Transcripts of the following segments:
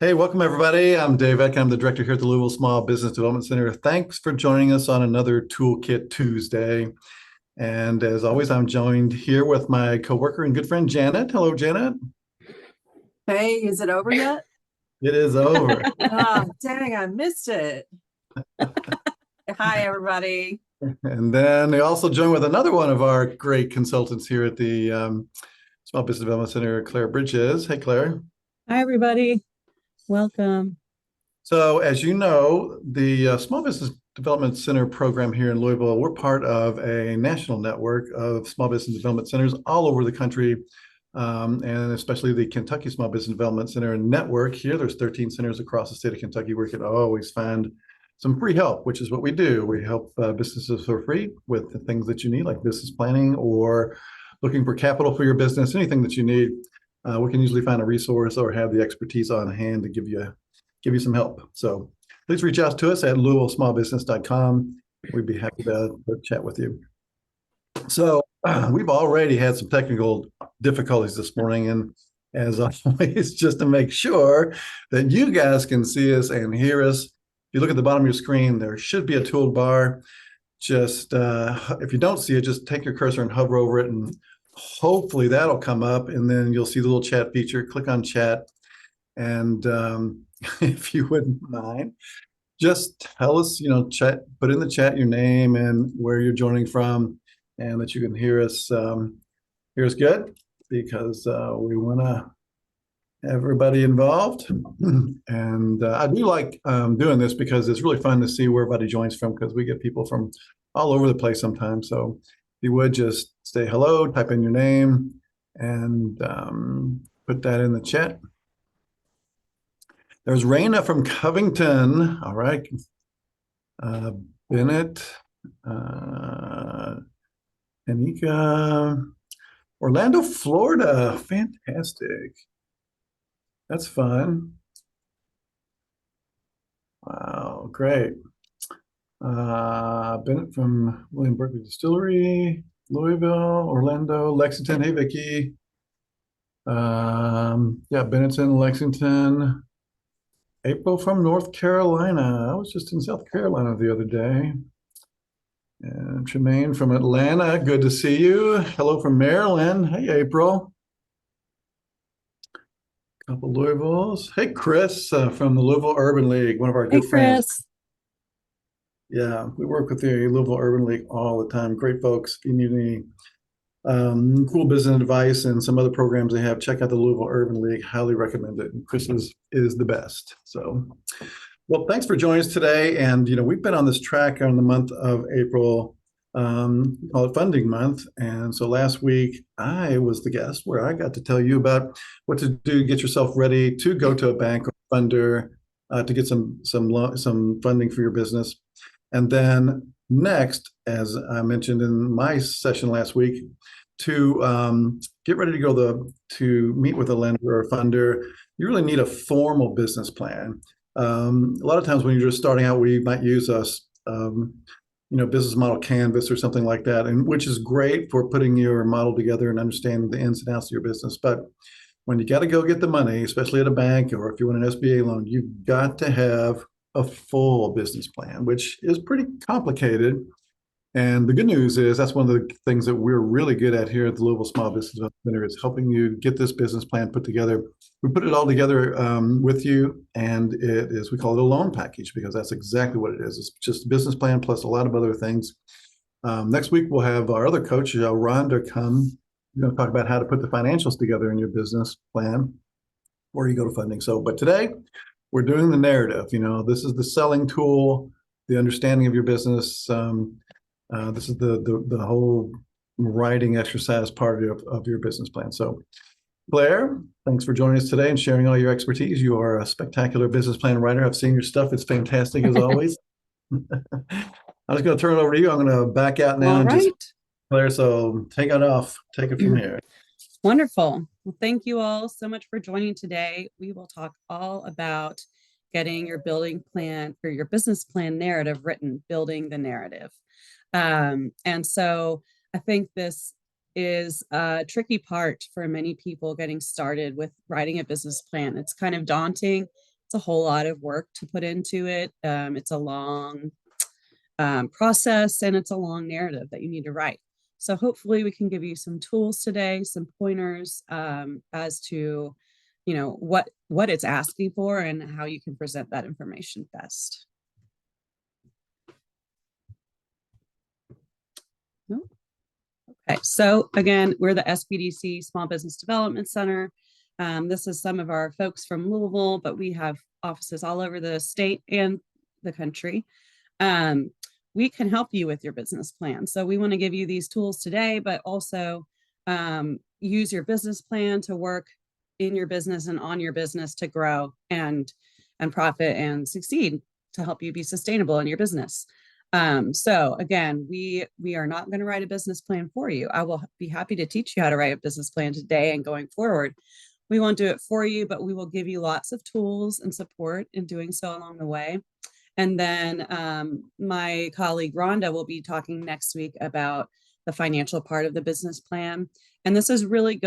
Hey, welcome everybody. I'm Dave Eck. I'm the director here at the Louisville Small Business Development Center. Thanks for joining us on another Toolkit Tuesday. And as always, I'm joined here with my coworker and good friend, Janet. Hello, Janet. Hey, is it over yet? It is over. Oh, dang, I missed it. Hi, everybody. And then they also join with another one of our great consultants here at the Small Business Development Center, Claire Bridges. Hey, Claire. Hi, everybody. Welcome. So, as you know, the Small Business Development Center program here in Louisville, we're part of a national network of small business development centers all over the country, and especially the Kentucky Small Business Development Center network. Here, there's 13 centers across the state of Kentucky where you can always find some free help, which is what we do. We help businesses for free with the things that you need, like business planning or looking for capital for your business, anything that you need. We can usually find a resource or have the expertise on hand to give you some help. So please reach out to us at louisvillesmallbusiness.com. We'd be happy to chat with you. So we've already had some technical difficulties this morning. And as always, just to make sure that you guys can see us and hear us, if you look at the bottom of your screen, there should be a toolbar. Just if you don't see it, just take your cursor and hover over it, and hopefully that'll come up. And then you'll see the little chat feature. Click on chat. And if you wouldn't mind, just tell us, chat, put in the chat your name and where you're joining from, and that you can hear us good, because we want to have everybody involved. And I do like doing this because it's really fun to see where everybody joins from, because we get people from all over the place sometimes. So if you would just say hello, type in your name, and put that in the chat. There's Raina from Covington. All right. Bennett, Anika, Orlando, Florida. Fantastic. That's fun. Wow, great. Bennett from William Berkeley Distillery, Louisville, Orlando, Lexington. Hey, Vicki. Yeah, Bennett's in Lexington. April from North Carolina. I was just in South Carolina the other day. And Tremaine from Atlanta. Good to see you. Hello from Maryland. Hey, April. Couple Louisvilles. Hey, Chris from the Louisville Urban League, one of our good friends. Chris. Yeah, we work with the Louisville Urban League all the time. Great folks. If you need any cool business advice and some other programs they have, check out the Louisville Urban League. Highly recommend it. And Chris is the best. So, well, thanks for joining us today. And we've been on this track on the month of April, call it Funding Month. And so last week I was the guest where I got to tell you about what to do to get yourself ready to go to a bank or funder to get some funding for your business. And then next, as I mentioned in my session last week, to get ready to go to meet with a lender or funder, you really need a formal business plan. A lot of times when you're just starting out, we might use a business model canvas or something like that, and which is great for putting your model together and understanding the ins and outs of your business. But when you got to go get the money, especially at a bank or if you want an SBA loan, you've got to have a full business plan, which is pretty complicated. And the good news is that's one of the things that we're really good at here at the Louisville Small Business Development Center, is helping you get this business plan put together. We put it all together with you, and we call it a loan package, because that's exactly what it is. It's just a business plan plus a lot of other things. Next week, we'll have our other coach, Rhonda, come. We're going to talk about how to put the financials together in your business plan before you go to funding. But today, we're doing the narrative. This is the selling tool, the understanding of your business. This is the whole writing exercise part of your business plan. So, Claire, thanks for joining us today and sharing all your expertise. You are a spectacular business plan writer. I've seen your stuff. It's fantastic as always. I'm just going to turn it over to you. I'm going to back out now. All right. Claire, so take it off. Take it from here. Wonderful. Well, thank you all so much for joining today. We will talk all about getting your building plan or your business plan narrative written, building the narrative. And so I think this is a tricky part for many people getting started with writing a business plan. It's kind of daunting. It's a whole lot of work to put into it. It's a long process, and it's a long narrative that you need to write. So hopefully we can give you some tools today, some pointers as to, what it's asking for and how you can present that information best. Nope. Okay, so again, we're the SBDC Small Business Development Center. This is some of our folks from Louisville, but we have offices all over the state and the country. We can help you with your business plan. So we want to give you these tools today, but also use your business plan to work in your business and on your business to grow and profit and succeed, to help you be sustainable in your business. So again, we are not going to write a business plan for you. I will be happy to teach you how to write a business plan today and going forward. We won't do it for you, but we will give you lots of tools and support in doing so along the way. And then my colleague Rhonda will be talking next week about the financial part of the business plan. And this is really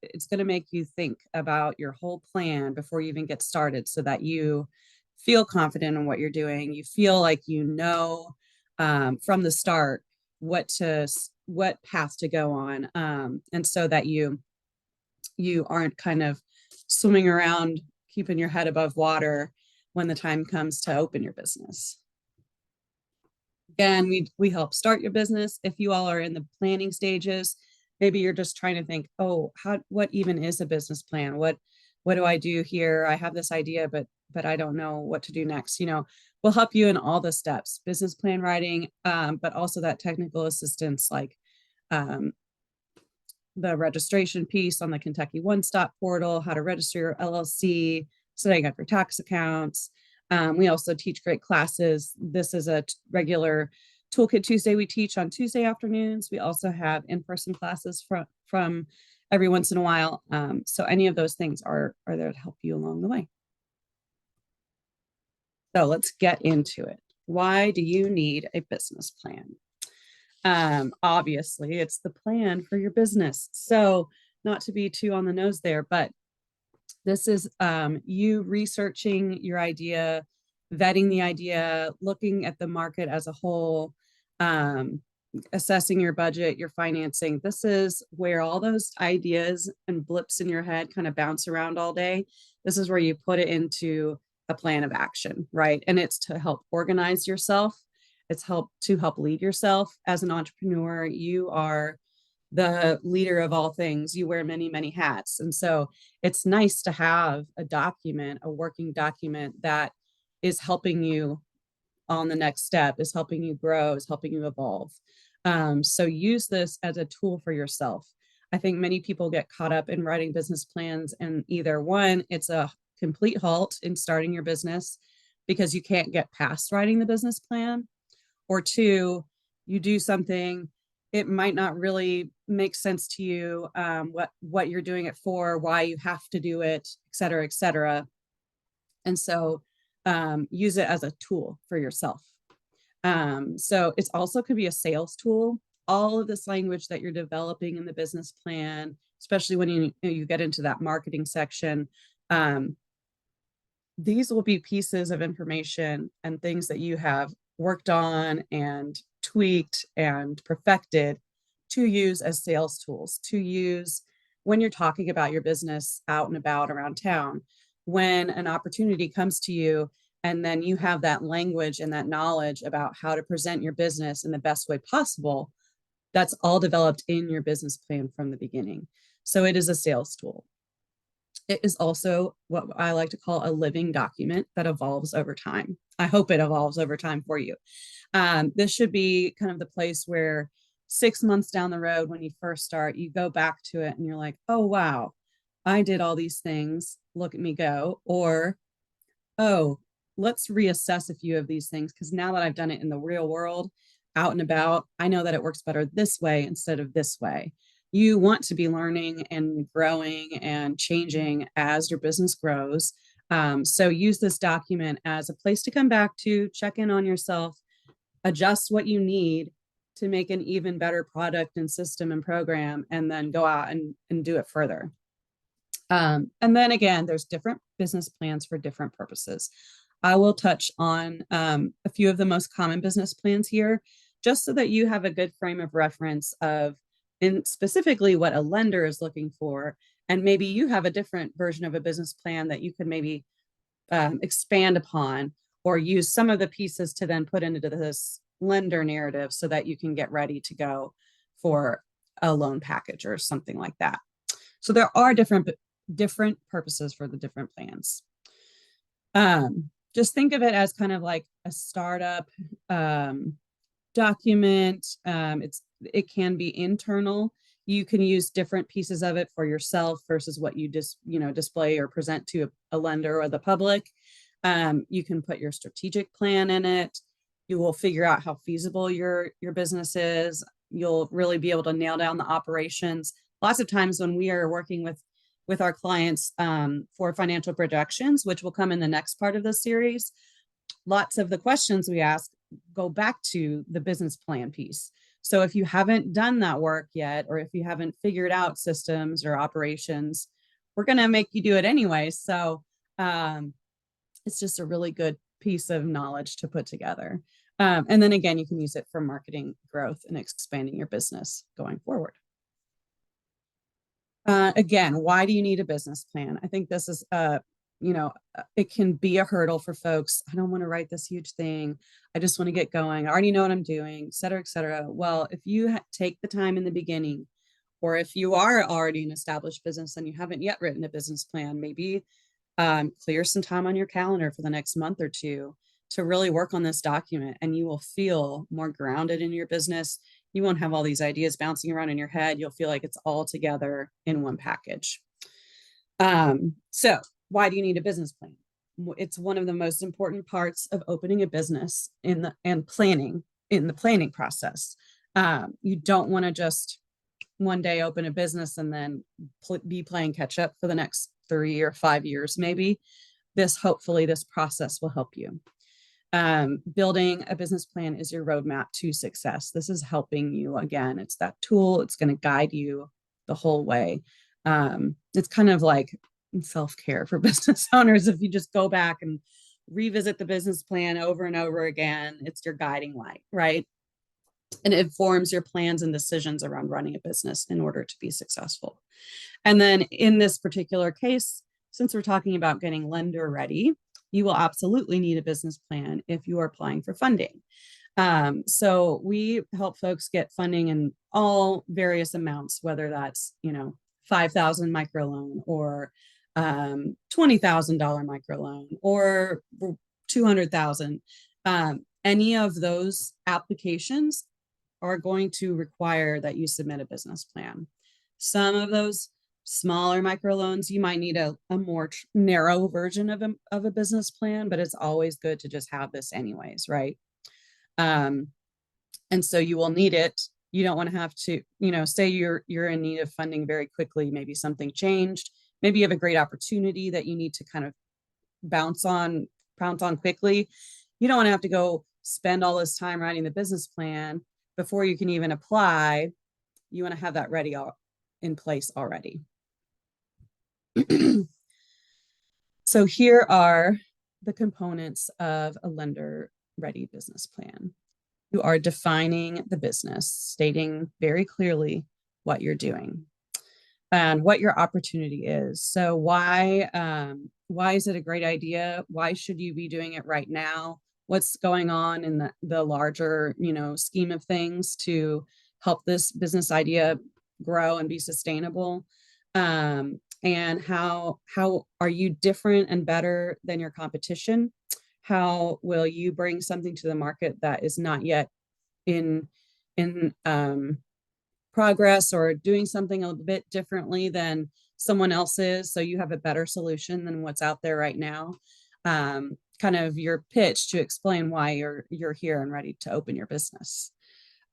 it's gonna make you think about your whole plan before you even get started, so that you feel confident in what you're doing. You feel like from the start what path to go on, and so that you aren't kind of swimming around keeping your head above water when the time comes to open your business. Again, we help start your business. If you all are in the planning stages, maybe you're just trying to think, oh, what even is a business plan? What do I do here? I have this idea, but I don't know what to do next. We'll help you in all the steps, business plan writing, but also that technical assistance, like the registration piece on the Kentucky One Stop portal, how to register your LLC, setting up your tax accounts. We also teach great classes. This is a regular Toolkit Tuesday we teach on Tuesday afternoons. We also have in-person classes from every once in a while. So any of those things are there to help you along the way. So let's get into it. Why do you need a business plan? Obviously, it's the plan for your business. So not to be too on the nose there, but this is you researching your idea, vetting the idea, looking at the market as a whole, assessing your budget, your financing. This is where all those ideas and blips in your head kind of bounce around all day. This is where you put it into a plan of action, right? And it's to help organize yourself. It's to help lead yourself. As an entrepreneur, you are the leader of all things. You wear many, many hats. And so it's nice to have a working document that is helping you on the next step, is helping you grow, is helping you evolve. So use this as a tool for yourself. I think many people get caught up in writing business plans, and either one, it's a complete halt in starting your business because you can't get past writing the business plan, or two, you do something, it might not really make sense to you, what you're doing it for, why you have to do it, et cetera, et cetera. And so use it as a tool for yourself. So it's also could be a sales tool. All of this language that you're developing in the business plan, especially when you get into that marketing section, these will be pieces of information and things that you have worked on and tweaked and perfected to use as sales tools, to use when you're talking about your business out and about around town, when an opportunity comes to you, and then you have that language and that knowledge about how to present your business in the best way possible. That's all developed in your business plan from the beginning. So it is a sales tool. It is also what I like to call a living document that evolves over time. I hope it evolves over time for you. This should be kind of the place where 6 months down the road, when you first start, you go back to it and you're like, oh, wow, I did all these things. Look at me go. Or, oh, let's reassess a few of these things, because now that I've done it in the real world, out and about, I know that it works better this way instead of this way. You want to be learning and growing and changing as your business grows. So use this document as a place to come back to, check in on yourself, adjust what you need to make an even better product and system and program, and then go out and do it further. And then again, there's different business plans for different purposes. I will touch on a few of the most common business plans here, just so that you have a good frame of reference of, in specifically what a lender is looking for. And maybe you have a different version of a business plan that you could maybe expand upon, or use some of the pieces to then put into this lender narrative so that you can get ready to go for a loan package or something like that. So there are different purposes for the different plans. Just think of it as kind of like a startup document. It can be internal. You can use different pieces of it for yourself versus what you just display or present to a lender or the public. You can put your strategic plan in it. You will figure out how feasible your business is. You'll really be able to nail down the operations. Lots of times when we are working with our clients for financial projections, which will come in the next part of the series, lots of the questions we ask go back to the business plan piece. So if you haven't done that work yet, or if you haven't figured out systems or operations, we're going to make you do it anyway. So it's just a really good piece of knowledge to put together. And then again, you can use it for marketing, growth, and expanding your business going forward. Again, why do you need a business plan? I think this is it can be a hurdle for folks. I don't want to write this huge thing. I just want to get going. I already know what I'm doing, et cetera, et cetera. Well, if you take the time in the beginning, or if you are already an established business and you haven't yet written a business plan, maybe clear some time on your calendar for the next month or two to really work on this document, and you will feel more grounded in your business. You won't have all these ideas bouncing around in your head. You'll feel like it's all together in one package. So why do you need a business plan? It's one of the most important parts of opening a business and planning in the planning process. You don't want to just one day open a business and then be playing catch up for the next 3 or 5 years, maybe. Hopefully this process will help you. Building a business plan is your roadmap to success. This is helping you. Again, it's that tool. It's going to guide you the whole way. It's kind of like self-care for business owners. If you just go back and revisit the business plan over and over again, it's your guiding light, right? And it informs your plans and decisions around running a business in order to be successful. And then in this particular case, since we're talking about getting lender ready, you will absolutely need a business plan if you are applying for funding. So we help folks get funding in all various amounts, whether that's, $5,000 microloan or $20,000 microloan or $200,000. Any of those applications are going to require that you submit a business plan. Some of those smaller microloans, you might need a more narrow version of a business plan, but it's always good to just have this anyways, right? And so you will need it. You don't want to have to, say you're in need of funding very quickly. Maybe something changed. Maybe you have a great opportunity that you need to kind of pounce on quickly. You don't want to have to go spend all this time writing the business plan before you can even apply. You want to have that ready in place already. So here are the components of a lender ready business plan. You are defining the business, stating very clearly what you're doing and what your opportunity is. So why is it a great idea? Why should you be doing it right now? What's going on in the larger, scheme of things to help this business idea grow and be sustainable? And how are you different and better than your competition? How will you bring something to the market that is not yet in progress, or doing something a bit differently than someone else is, so you have a better solution than what's out there right now? Kind of your pitch to explain why you're here and ready to open your business.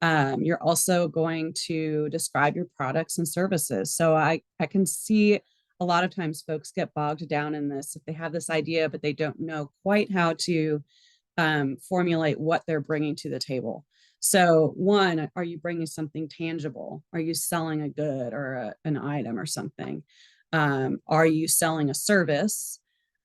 You're also going to describe your products and services. So I can see a lot of times folks get bogged down in this. If they have this idea, but they don't know quite how to formulate what they're bringing to the table. So one, are you bringing something tangible? Are you selling a good or an item or something? Are you selling a service?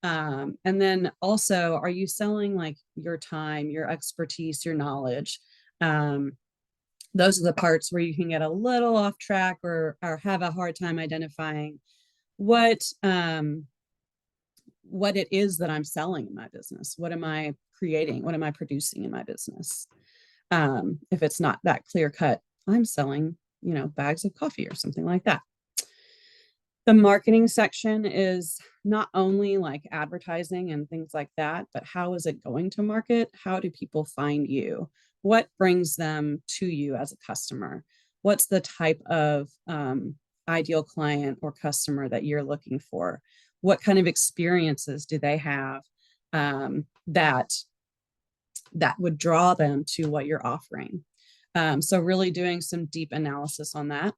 And then also, are you selling like your time, your expertise, your knowledge? Those are the parts where you can get a little off track or have a hard time identifying what it is that I'm selling in my business. What am I creating? What am I producing in my business? If it's not that clear cut, I'm selling, bags of coffee or something like that. The marketing section is not only like advertising and things like that, but how is it going to market? How do people find you? What brings them to you as a customer? What's the type of ideal client or customer that you're looking for? What kind of experiences do they have that would draw them to what you're offering? So really doing some deep analysis on that.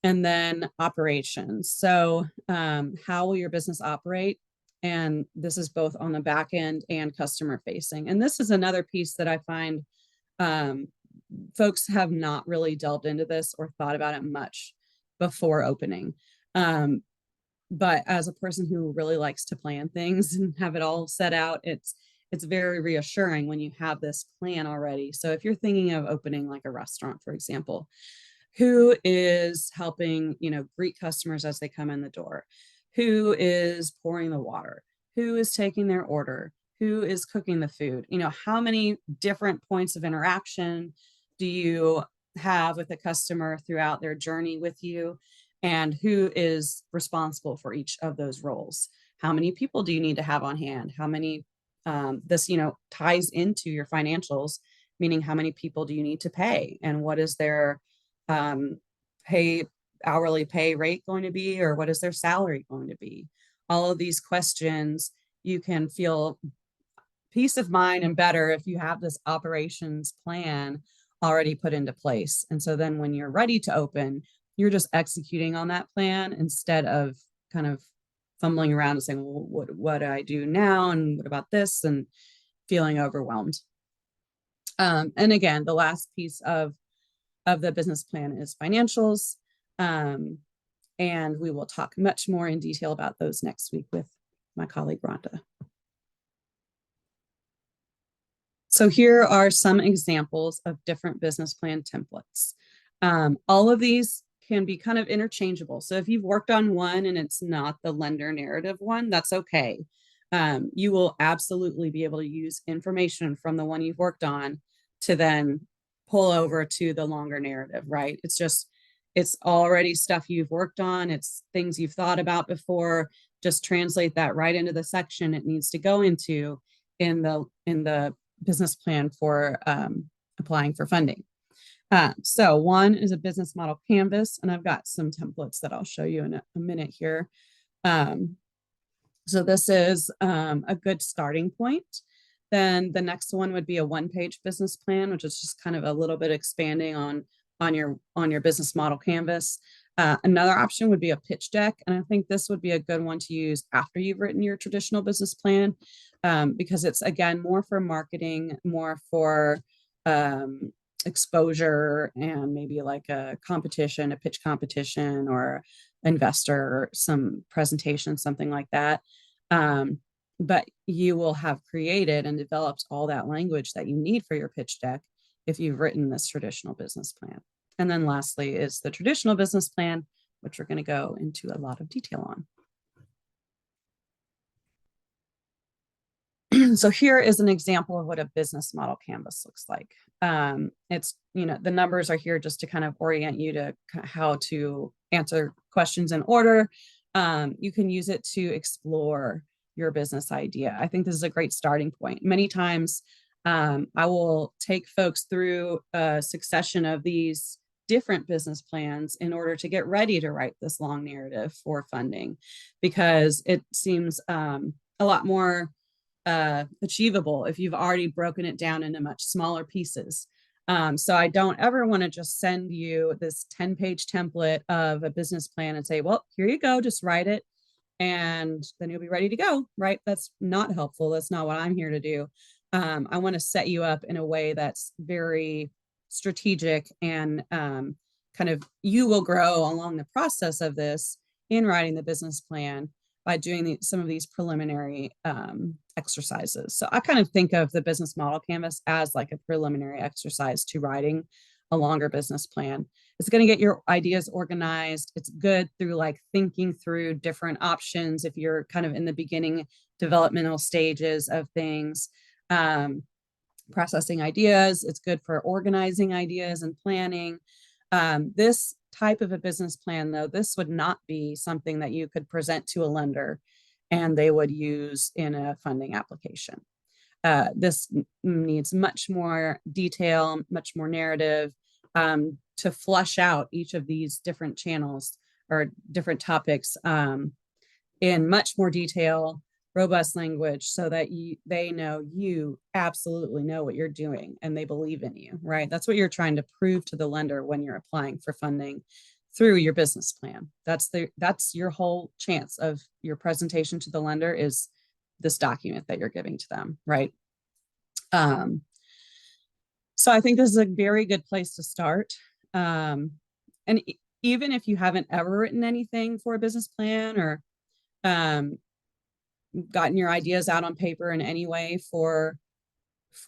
And then operations. So how will your business operate? And this is both on the back end and customer facing. And this is another piece that I find folks have not really delved into this or thought about it much before opening. But as a person who really likes to plan things and have it all set out, it's very reassuring when you have this plan already. So if you're thinking of opening like a restaurant, for example, who is helping, greet customers as they come in the door? Who is pouring the water? Who is taking their order? Who is cooking the food? How many different points of interaction do you have with the customer throughout their journey with you? And who is responsible for each of those roles? How many people do you need to have on hand? How many, this, ties into your financials, meaning how many people do you need to pay? And what is their hourly pay rate going to be, or what is their salary going to be? All of these questions, you can feel peace of mind and better if you have this operations plan already put into place. And so then when you're ready to open, you're just executing on that plan instead of kind of fumbling around and saying, well, what do I do now? And what about this? And feeling overwhelmed. And again, the last piece of the business plan is financials. And we will talk much more in detail about those next week with my colleague Rhonda. So here are some examples of different business plan templates. All of these can be kind of interchangeable. So if you've worked on one and it's not the lender narrative one, that's okay. You will absolutely be able to use information from the one you've worked on to then pull over to the longer narrative, right? It's already stuff you've worked on. It's things you've thought about before. Just translate that right into the section it needs to go into in the business plan for applying for funding. So one is a business model canvas, and I've got some templates that I'll show you in a minute here. So this is a good starting point. Then the next one would be a one-page business plan, which is just kind of a little bit expanding on your business model canvas. Another option would be a pitch deck. And I think this would be a good one to use after you've written your traditional business plan, because it's, again, more for marketing, more for exposure, and maybe like a competition, a pitch competition, or investor, or some presentation, something like that. But you will have created and developed all that language that you need for your pitch deck if you've written this traditional business plan. And then lastly is the traditional business plan, which we're going to go into a lot of detail on. So here is an example of what a business model canvas looks like. It's, the numbers are here just to kind of orient you to how to answer questions in order. You can use it to explore your business idea. I think this is a great starting point. Many times I will take folks through a succession of these different business plans in order to get ready to write this long narrative for funding, because it seems a lot more achievable if you've already broken it down into much smaller pieces. So I don't ever want to just send you this 10-page template of a business plan and say, well, here you go, just write it, and then you'll be ready to go, right? That's not helpful. That's not what I'm here to do. I want to set you up in a way that's very strategic, and kind of you will grow along the process of this in writing the business plan by doing some of these preliminary exercises. So I kind of think of the business model canvas as like a preliminary exercise to writing a longer business plan. It's going to get your ideas organized. It's good through like thinking through different options if you're kind of in the beginning developmental stages of things, processing ideas. It's good for organizing ideas and planning. This type of a business plan, though, this would not be something that you could present to a lender and they would use in a funding application. This needs much more detail, much more narrative, to flush out each of these different channels or different topics in much more detail, robust language, so that they know you absolutely know what you're doing and they believe in you, right? That's what you're trying to prove to the lender when you're applying for funding through your business plan. That's your whole chance of your presentation to the lender is this document that you're giving to them, right? So I think this is a very good place to start. And even if you haven't ever written anything for a business plan or gotten your ideas out on paper in any way for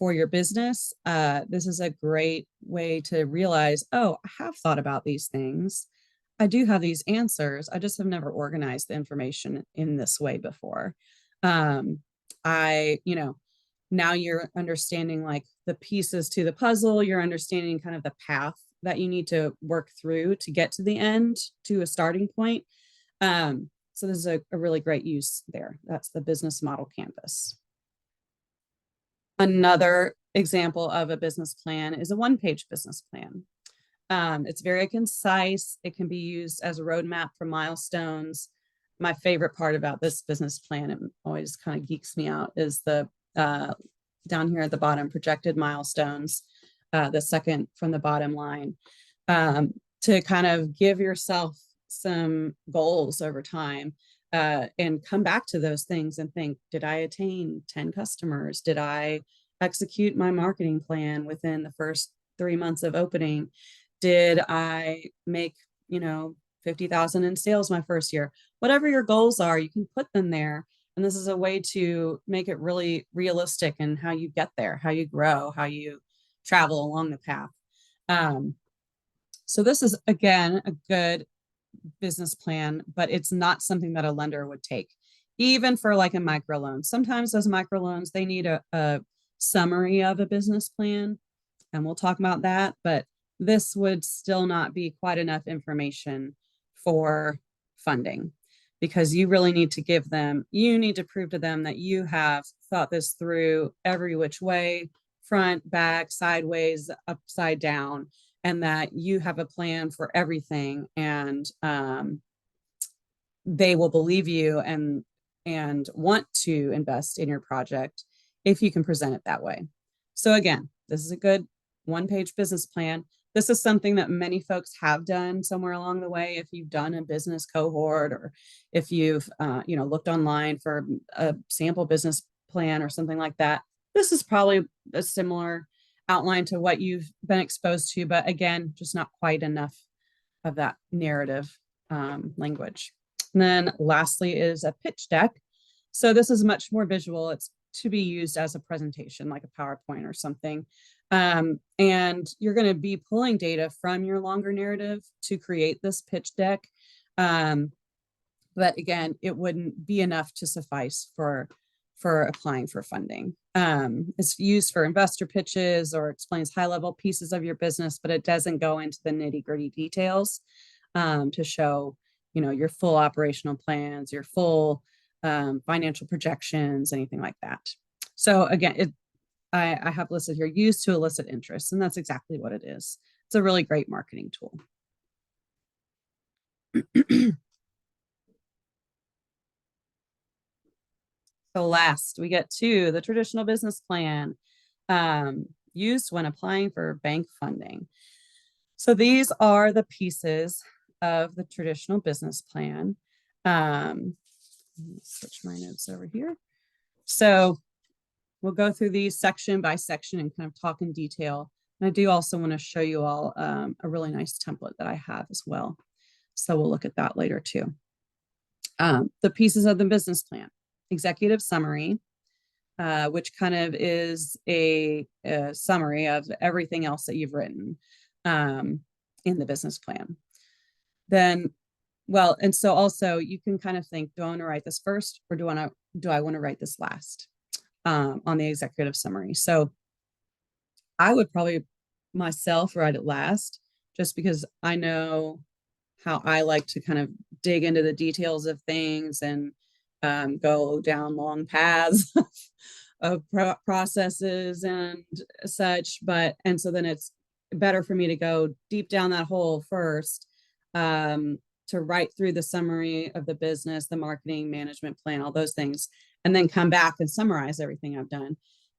your business, this is a great way to realize, oh, I have thought about these things. I do have these answers. I just have never organized the information in this way before. Now you're understanding like the pieces to the puzzle. You're understanding kind of the path that you need to work through to get to the end, to a starting point. So this is a really great use there. That's the business model canvas. Another example of a business plan is a one-page business plan. It's very concise. It can be used as a roadmap for milestones. My favorite part about this business plan, it always kind of geeks me out, is the down here at the bottom, projected milestones, the second from the bottom line, to kind of give yourself some goals over time and come back to those things and think, did I attain 10 customers? Did I execute my marketing plan within the first 3 months of opening? Did I make, 50,000 in sales my first year? Whatever your goals are, you can put them there. And this is a way to make it really realistic in how you get there, how you grow, how you travel along the path. So this is, again, a good business plan, but it's not something that a lender would take, even for like a microloan. Sometimes those microloans, they need a summary of a business plan, and we'll talk about that, but this would still not be quite enough information for funding, because you really need to you need to prove to them that you have thought this through every which way, front, back, sideways, upside down, and that you have a plan for everything, and they will believe you and want to invest in your project if you can present it that way. So again, this is a good one-page business plan. This is something that many folks have done somewhere along the way. If you've done a business cohort, or if you've looked online for a sample business plan or something like that, this is probably a similar outline to what you've been exposed to, but again, just not quite enough of that narrative language. And then lastly is a pitch deck. So this is much more visual. It's to be used as a presentation, like a PowerPoint or something. And you're going to be pulling data from your longer narrative to create this pitch deck. But again, it wouldn't be enough to suffice for applying for funding. It's used for investor pitches or explains high-level pieces of your business, but it doesn't go into the nitty-gritty details to show, your full operational plans, your full financial projections, anything like that. So again, I have listed here, used to elicit interest, and that's exactly what it is. It's a really great marketing tool. So last, we get to the traditional business plan used when applying for bank funding. So these are the pieces of the traditional business plan. Switch my notes over here. So we'll go through these section by section and kind of talk in detail. And I do also want to show you all a really nice template that I have as well. So we'll look at that later too. The pieces of the business plan, executive summary, which kind of is a summary of everything else that you've written in the business plan. Then, well, and so also you can kind of think, do I want to write this first or do I want to write this last on the executive summary? So I would probably myself write it last, just because I know how I like to kind of dig into the details of things and go down long paths of processes and such. And so then it's better for me to go deep down that hole first, to write through the summary of the business, the marketing management plan, all those things, and then come back and summarize everything I've done.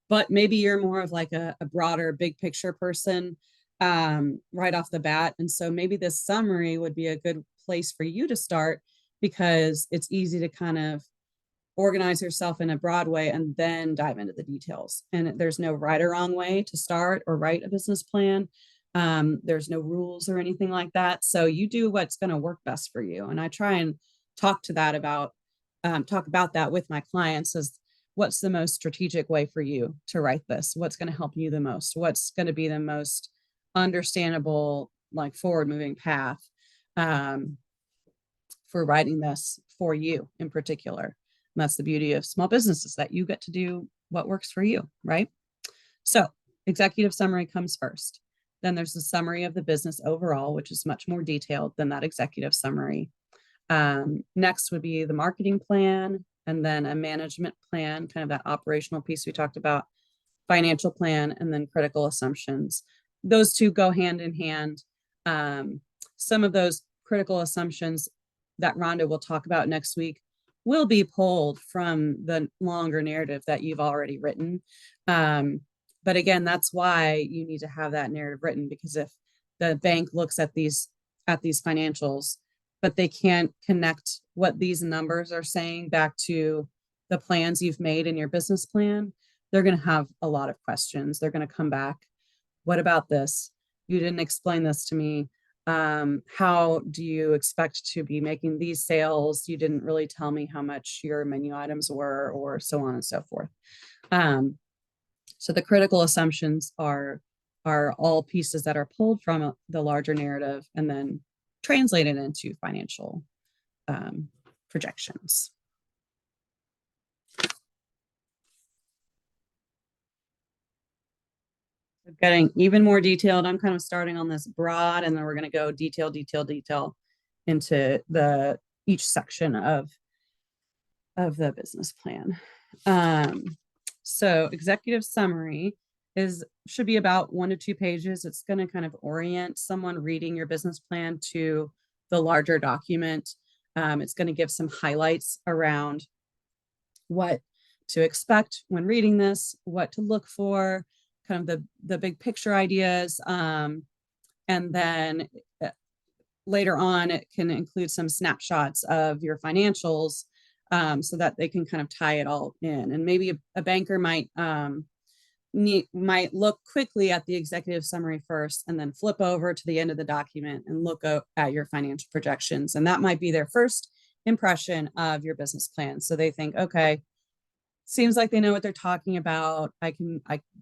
But maybe you're more of like a broader, big picture person right off the bat. And so maybe this summary would be a good place for you to start, because it's easy to kind of organize yourself in a broad way and then dive into the details. And there's no right or wrong way to start or write a business plan. There's no rules or anything like that. So you do what's going to work best for you. And I try and talk about that with my clients, as what's the most strategic way for you to write this? What's going to help you the most? What's going to be the most understandable, like forward moving path for writing this for you in particular? And that's the beauty of small businesses, that you get to do what works for you, right? So executive summary comes first. Then there's a summary of the business overall, which is much more detailed than that executive summary. Next would be the marketing plan, and then a management plan, kind of that operational piece we talked about, financial plan, and then critical assumptions. Those two go hand in hand. Some of those critical assumptions that Rhonda will talk about next week will be pulled from the longer narrative that you've already written. But again, that's why you need to have that narrative written, because if the bank looks at these financials, but they can't connect what these numbers are saying back to the plans you've made in your business plan, they're going to have a lot of questions. They're going to come back. What about this? You didn't explain this to me. How do you expect to be making these sales? You didn't really tell me how much your menu items were, or so on and so forth. So the critical assumptions are all pieces that are pulled from the larger narrative and then translated into financial projections. Getting even more detailed, I'm kind of starting on this broad, and then we're going to go detail into each section of the business plan. So executive summary should be about 1 to 2 pages. It's going to kind of orient someone reading your business plan to the larger document. It's going to give some highlights around what to expect when reading this, what to look for, kind of the big picture ideas. And then later on, it can include some snapshots of your financials, so that they can kind of tie it all in. And maybe a banker might look quickly at the executive summary first, and then flip over to the end of the document and look at your financial projections. And that might be their first impression of your business plan. So they think, okay, seems like they know what they're talking about. I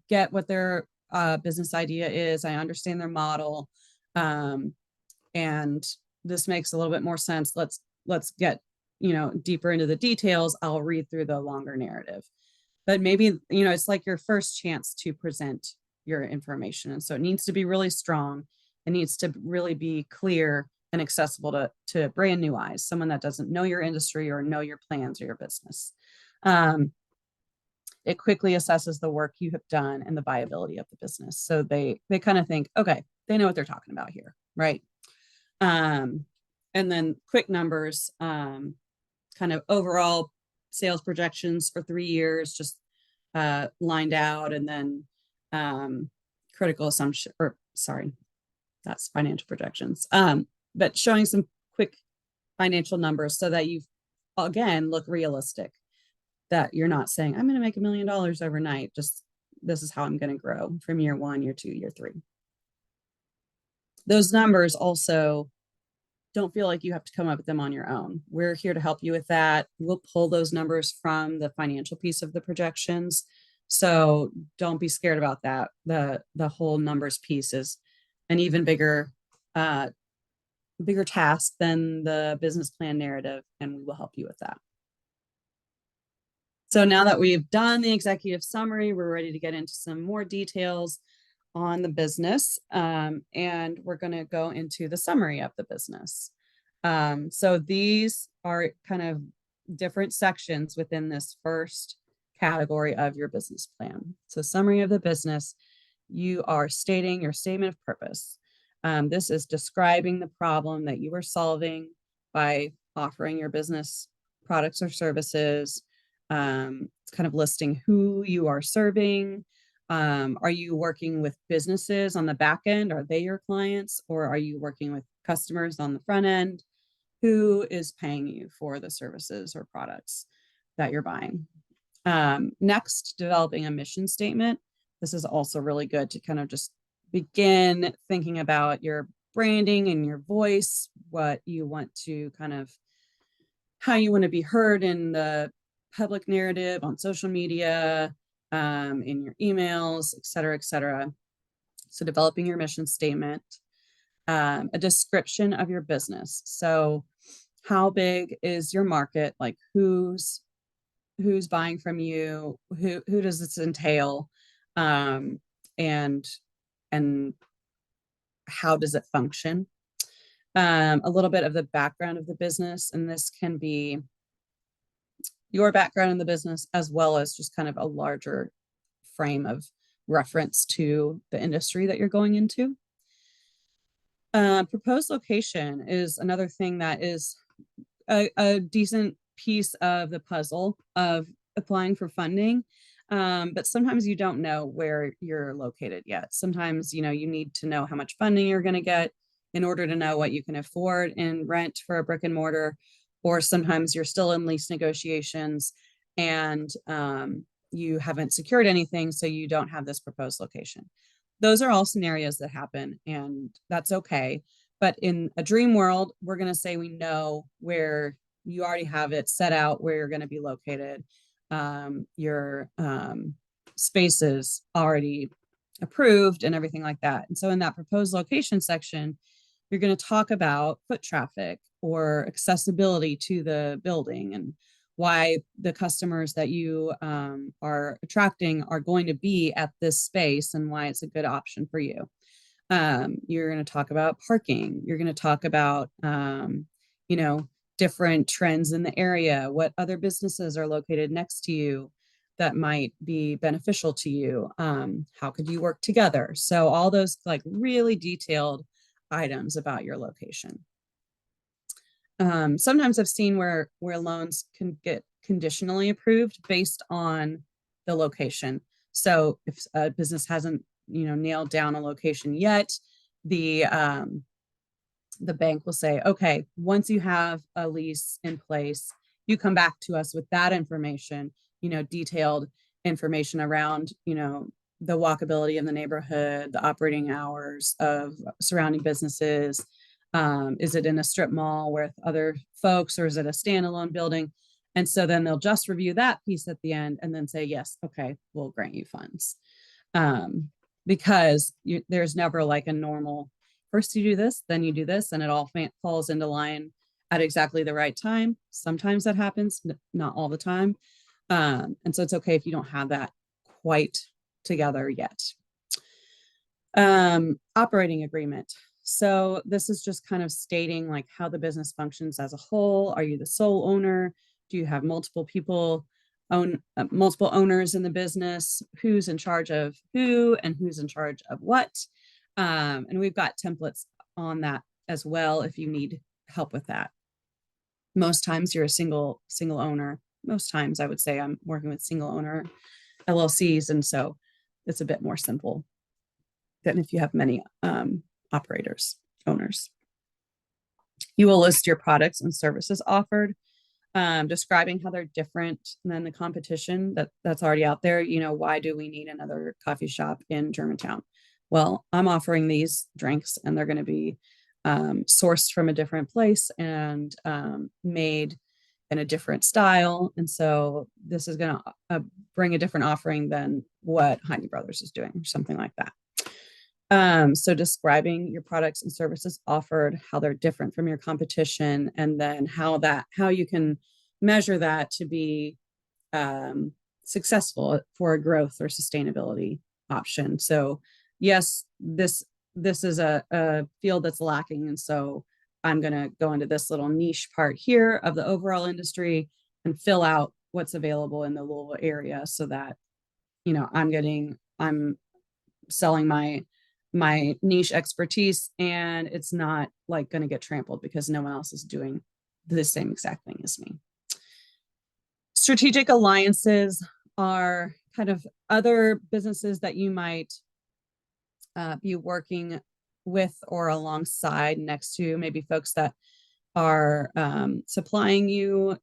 get what their business idea is. I understand their model. And this makes a little bit more sense. Let's get, deeper into the details. I'll read through the longer narrative. But maybe, it's like your first chance to present your information. And so it needs to be really strong. It needs to really be clear and accessible to brand new eyes, someone that doesn't know your industry or know your plans or your business. It quickly assesses the work you have done and the viability of the business. So they kind of think, okay, they know what they're talking about here, right? And then quick numbers, kind of overall sales projections for 3 years, just lined out, and then critical assumption, or sorry, that's financial projections, but showing some quick financial numbers so that you, again, look realistic, that you're not saying, I'm going to make $1 million overnight. Just, this is how I'm going to grow from year 1, year 2, year 3. Those numbers also don't feel like you have to come up with them on your own. We're here to help you with that. We'll pull those numbers from the financial piece of the projections. So don't be scared about that. The whole numbers piece is an even bigger task than the business plan narrative, and we will help you with that. So now that we've done the executive summary, we're ready to get into some more details on the business, and we're going to go into the summary of the business. So these are kind of different sections within this first category of your business plan. So summary of the business, you are stating your statement of purpose. This is describing the problem that you are solving by offering your business products or services. It's kind of listing who you are serving. Are you working with businesses on the back end? Are they your clients, or are you working with customers on the front end? Who is paying you for the services or products that you're buying? Next, developing a mission statement. This is also really good to kind of just begin thinking about your branding and your voice, what you want to kind of, how you want to be heard in the public narrative, on social media, in your emails, et cetera, et cetera. So developing your mission statement, a description of your business. So how big is your market? Like who's buying from you? Who does this entail? And how does it function? A little bit of the background of the business, and this can be your background in the business, as well as just kind of a larger frame of reference to the industry that you're going into. Proposed location is another thing that is a decent piece of the puzzle of applying for funding. But sometimes you don't know where you're located yet. Sometimes, you need to know how much funding you're going to get in order to know what you can afford in rent for a brick and mortar. Or sometimes you're still in lease negotiations and you haven't secured anything, so you don't have this proposed location. Those are all scenarios that happen, and that's okay. But in a dream world, we're going to say we know where you already have it set out, where you're going to be located. Your spaces already approved and everything like that. And so in that proposed location section, you're going to talk about foot traffic or accessibility to the building and why the customers that you are attracting are going to be at this space and why it's a good option for you. You're going to talk about parking. You're going to talk about, different trends in the area, what other businesses are located next to you that might be beneficial to you. How could you work together? So all those like really detailed items about your location. Sometimes I've seen where loans can get conditionally approved based on the location. So if a business hasn't, nailed down a location yet, the bank will say, okay, once you have a lease in place, you come back to us with that information, detailed information around, the walkability of the neighborhood, the operating hours of surrounding businesses. Is it in a strip mall with other folks, or is it a standalone building? And so then they'll just review that piece at the end and then say, yes, okay, we'll grant you funds. Because there's never like a normal, first you do this, then you do this, and it all falls into line at exactly the right time. Sometimes that happens, not all the time. And so it's okay if you don't have that quite together yet. Operating agreement. So this is just kind of stating like how the business functions as a whole. Are you the sole owner? Do you have multiple people multiple owners in the business? Who's in charge of who and who's in charge of what? And we've got templates on that as well if you need help with that. Most times you're a single owner. Most times I would say I'm working with single owner LLCs, and so it's a bit more simple than if you have many owners. You will list your products and services offered, describing how they're different than the competition that's already out there. Why do we need another coffee shop in Germantown? Well, I'm offering these drinks and they're going to be sourced from a different place and made in a different style. And so this is going to bring a different offering than what Heine Brothers is doing, or something like that. So describing your products and services offered, how they're different from your competition, and then how you can measure that to be successful for a growth or sustainability option. So yes, this is a field that's lacking. And so I'm going to go into this little niche part here of the overall industry and fill out what's available in the Louisville area, so that, I'm selling my niche expertise, and it's not like going to get trampled because no one else is doing the same exact thing as me. Strategic alliances are kind of other businesses that you might be working with or alongside, next to, maybe folks that are supplying you,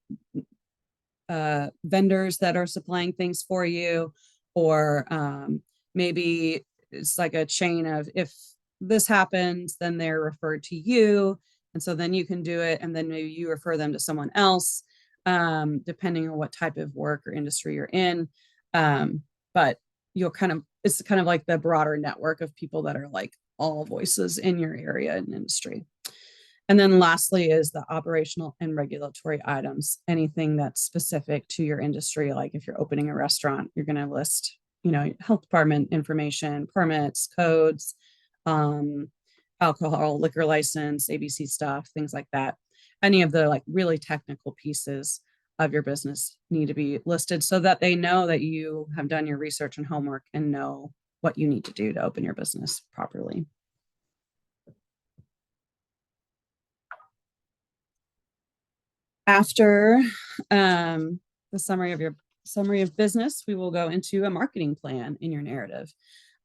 vendors that are supplying things for you, or maybe it's like a chain of, if this happens, then they're referred to you. And so then you can do it. And then maybe you refer them to someone else, depending on what type of work or industry you're in. But it's kind of like the broader network of people that are like all voices in your area and industry. And then lastly is the operational and regulatory items, anything that's specific to your industry. Like if you're opening a restaurant, you're going to list, health department information, permits, codes, alcohol, liquor license, ABC stuff, things like that. Any of the like really technical pieces of your business need to be listed so that they know that you have done your research and homework and know what you need to do to open your business properly. After the summary of business, we will go into a marketing plan in your narrative.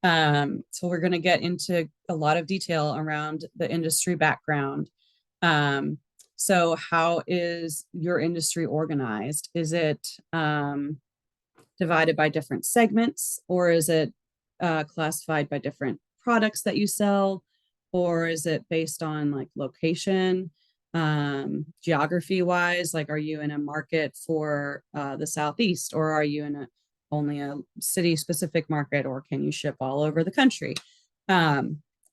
So we're going to get into a lot of detail around the industry background. So how is your industry organized? Is it divided by different segments, or is it classified by different products that you sell, or is it based on like location, geography wise? Like, are you in a market for the Southeast, or are you in only a city specific market, or can you ship all over the country?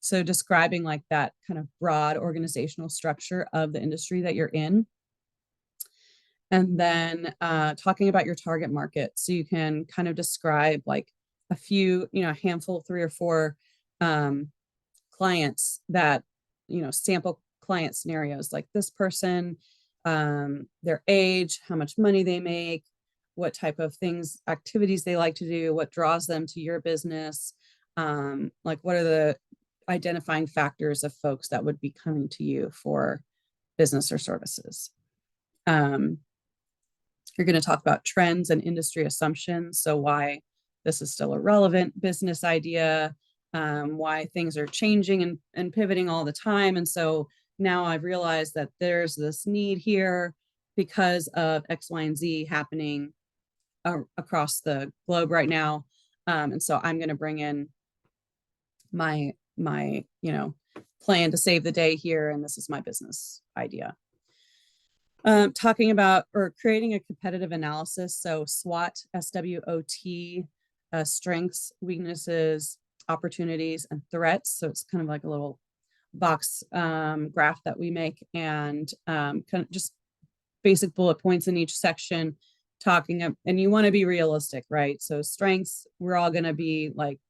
So describing like that kind of broad organizational structure of the industry that you're in. And then talking about your target market. So you can kind of describe like a few, a handful, 3 or 4 clients that, sample client scenarios, like this person, their age, how much money they make, what type of things, activities they like to do, what draws them to your business, like what are the identifying factors of folks that would be coming to you for business or services. You're going to talk about trends and industry assumptions. So why this is still a relevant business idea, why things are changing and pivoting all the time. And so now I've realized that there's this need here because of X, Y, and Z happening across the globe right now. And so I'm going to bring in my plan to save the day here. And this is my business idea. Talking about or creating a competitive analysis. So SWOT, SWOT, strengths, weaknesses, opportunities, and threats. So it's kind of like a little box graph that we make, and kind of just basic bullet points in each section and you want to be realistic, right? So strengths, we're all going to be like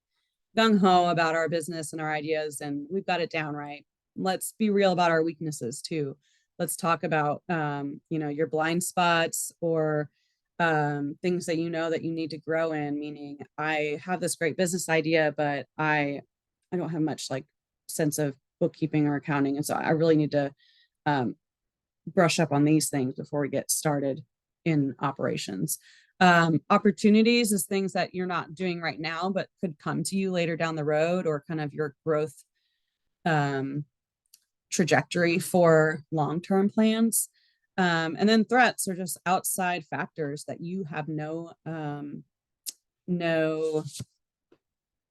gung-ho about our business and our ideas, and we've got it down right. Let's be real about our weaknesses too. Let's talk about, your blind spots, or things that that you need to grow in, meaning I have this great business idea, but I don't have much like sense of bookkeeping or accounting. And so I really need to brush up on these things before we get started in operations. Opportunities is things that you're not doing right now, but could come to you later down the road, or kind of your growth trajectory for long-term plans. And then threats are just outside factors that you have no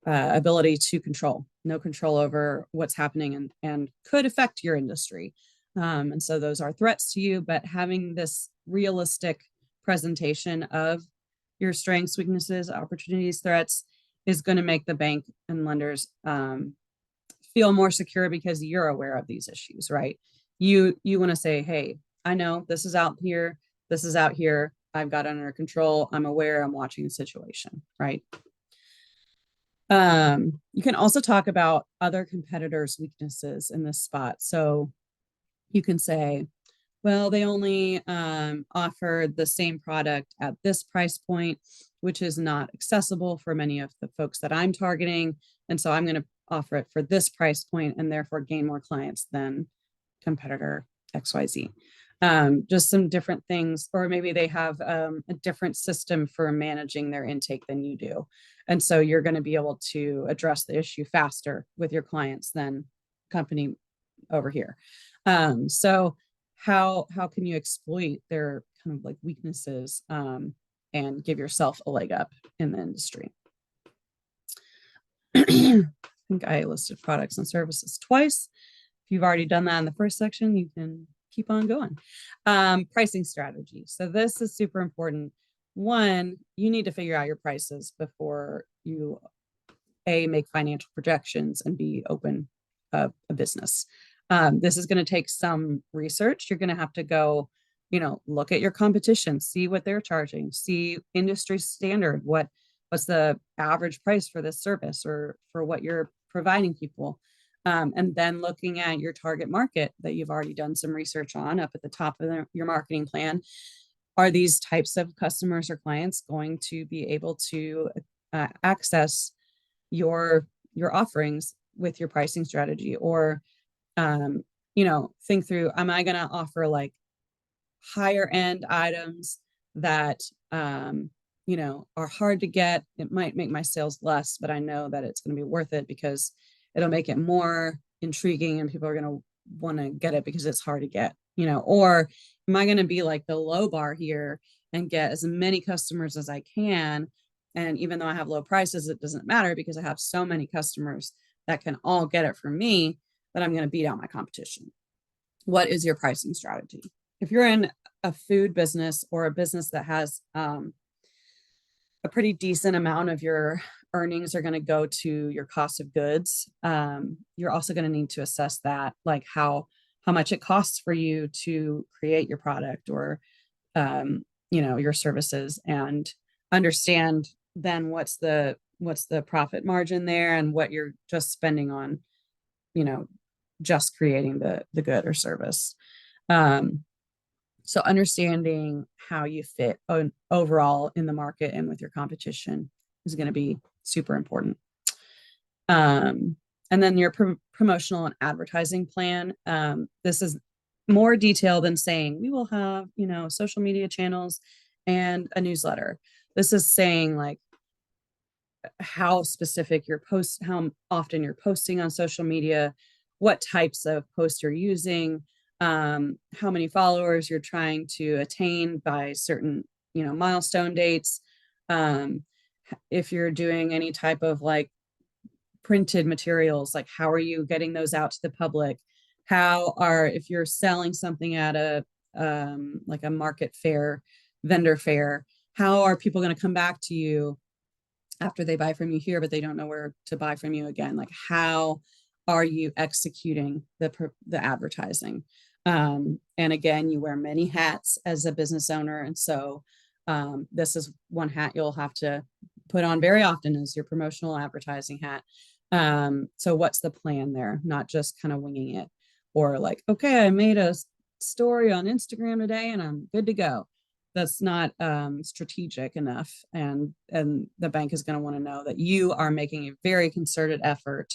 ability to control, no control over what's happening and could affect your industry. And so those are threats to you, but having this realistic presentation of your strengths, weaknesses, opportunities, threats is going to make the bank and lenders feel more secure because you're aware of these issues, right? You want to say, hey, I know this is out here, this is out here, I've got it under control, I'm aware, I'm watching the situation, right? You can also talk about other competitors' weaknesses in this spot. So you can say, well, they only offer the same product at this price point, which is not accessible for many of the folks that I'm targeting. And so I'm going to offer it for this price point and therefore gain more clients than competitor XYZ. Just some different things, or maybe they have a different system for managing their intake than you do. And so you're going to be able to address the issue faster with your clients than company over here. So how can you exploit their kind of like weaknesses and give yourself a leg up in the industry? I think I listed products and services twice. If you've already done that in the first section, you can keep on going. Pricing strategy. So this is super important. One, you need to figure out your prices before you A, make financial projections, and B, open a business. This is going to take some research. You're going to have to go, look at your competition, see what they're charging, see industry standard, what's the average price for this service or for what you're providing people. And then looking at your target market that you've already done some research on up at the top of your marketing plan. Are these types of customers or clients going to be able to access your offerings with your pricing strategy? Or think through, am I going to offer like higher end items that are hard to get? It might make my sales less, but I know that it's going to be worth it because it'll make it more intriguing and people are going to want to get it because it's hard to get, or am I going to be like the low bar here and get as many customers as I can? And even though I have low prices, it doesn't matter because I have so many customers that can all get it from me that I'm going to beat out my competition. What is your pricing strategy? If you're in a food business or a business that has a pretty decent amount of your earnings are going to go to your cost of goods, you're also going to need to assess that, like how much it costs for you to create your product or your services, and understand then what's the profit margin there and what you're just spending on just creating the good or service. So understanding how you fit overall in the market and with your competition is going to be super important. And then your promotional and advertising plan. This is more detailed than saying we will have, social media channels and a newsletter. This is saying like how specific your posts, how often you're posting on social media, what types of posts you're using, how many followers you're trying to attain by certain, milestone dates. If you're doing any type of like printed materials, like how are you getting those out to the public? If you're selling something at a like a market fair, vendor fair, how are people going to come back to you after they buy from you here, but they don't know where to buy from you again? Like how are you executing the advertising? And again, you wear many hats as a business owner. And so this is one hat you'll have to put on very often, is your promotional advertising hat. So what's the plan there? Not just kind of winging it or like, okay, I made a story on Instagram today and I'm good to go. That's not strategic enough. And the bank is going to want to know that you are making a very concerted effort